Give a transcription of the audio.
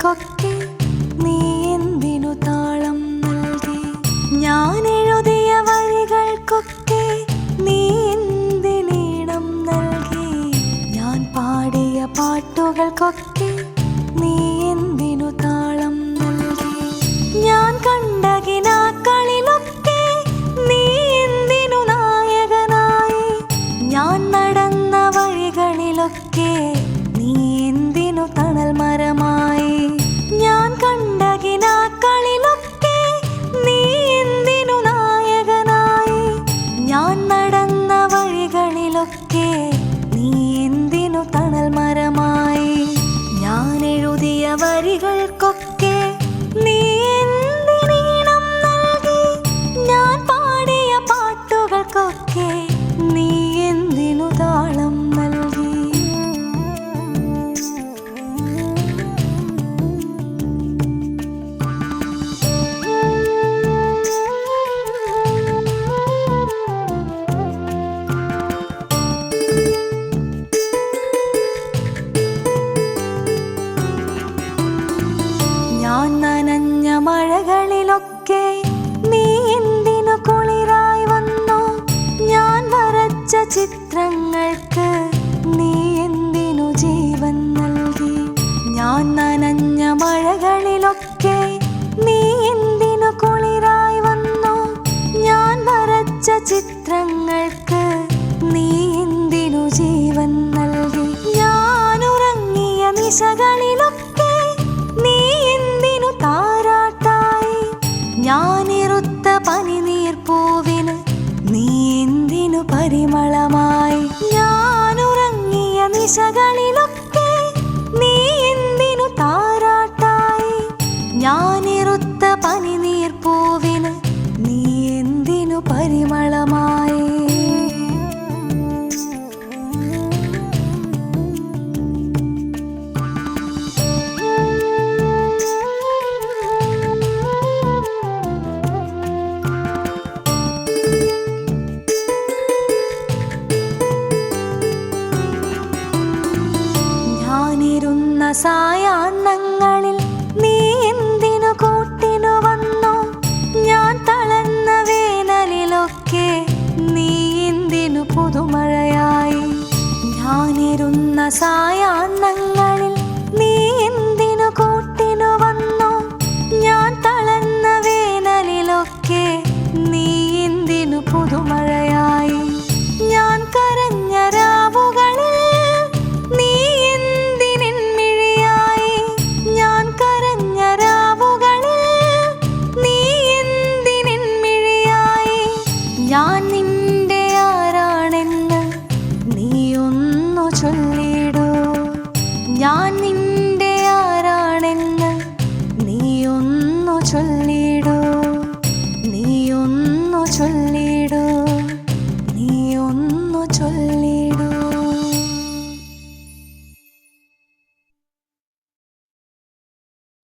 പാട്ടുകൾക്കൊക്കെ നീ എന്തിനു താളം നൽകി? ഞാൻ എഴുതിയ വരികൾക്കൊക്കെ നീ എന്തിനീണം നൽകി? ഞാൻ പാടിയ പാട്ടുകൾക്കൊക്കെ നീ എന്തിനു താളം നൽകി? ഞാൻ കണ്ട കിനാക്കളിലൊക്കെ നീ എന്തിനു നായകനായി? ഞാൻ നടന്ന വഴികളിലൊക്കെ നീ എന്തിനു തണൽ മരമായി? ഞാൻ കണ്ട കിനാക്കളിലൊക്കെ നീ എന്തിനു നായകനായി? ഞാൻ നടന്ന വഴികളിലൊക്കെ നീ എന്തിനു തണൽ മരമായി? ഞാൻ എഴുതിയ വരികൾക്കൊക്കെ നീ എന്തിനീണം നൽകി? ഞാൻ പാടിയ പാട്ടുകൾക്കൊക്കെ നീ എന്തിനു താളം നൽകി? ഞാൻ നനഞ്ഞ മഴകളിലൊക്കെ നീ എന്തിനു കുളിരായി വന്നു? ഞാൻ വരച്ച ചിത്രങ്ങൾക്ക് നീ എന്തിനു ജീവൻ നൽകി? ഞാൻ നനഞ്ഞ മഴകളിലൊക്കെ നീ എന്തിനു കുളിരായി വന്നു? ഞാൻ വരച്ച ചിത്രങ്ങൾക്ക് നീ എന്തിനു ജീവൻ നൽകി? ഞാൻ ഉറങ്ങിയ നിശകളിലൊക്കെ നീ എന്തിനു താരാട്ടായി? ഞാനിറുത്ത പനിനീർപ്പൂവിന് നീ എന്തിനു പരിമളമായി? ഞാൻ ഉറങ്ങിയ നിശകളിലൊക്കെ നീ എന്തിനു താരാട്ടായി? ഞാനിറുത്ത പനിനീർപ്പൂവിന് നീ എന്തിനു പരിമളമായി? ഞാനിരുന്ന സായാഹ്നങ്ങളിൽ നീ എന്തിനു കൂട്ടിനു വന്നു? ഞാൻ തളർന്ന വേനലിലൊക്കെ നീ എന്തിനു പുതുമഴയായി? ഞാനിരുന്ന സായാഹ്നങ്ങളിൽ നീ എന്തിനു കൂട്ടിനു വന്നു? ഞാൻ തളർന്ന വേനലിലൊക്കെ നീ എന്തിനു പുതുമഴയായി? ഞാൻ കരഞ്ഞ രാവുകളിൽ നീ എന്തിനെൻമിഴിയായി? ഞാൻ കരഞ്ഞ രാവുകളിൽ നീ എന്തിനെൻമിഴിയായി? ഞാൻ നിന്റെ ആരാണെന്ന് നീ ഒന്നു ചൊല്ലിടൂ. ഞാൻ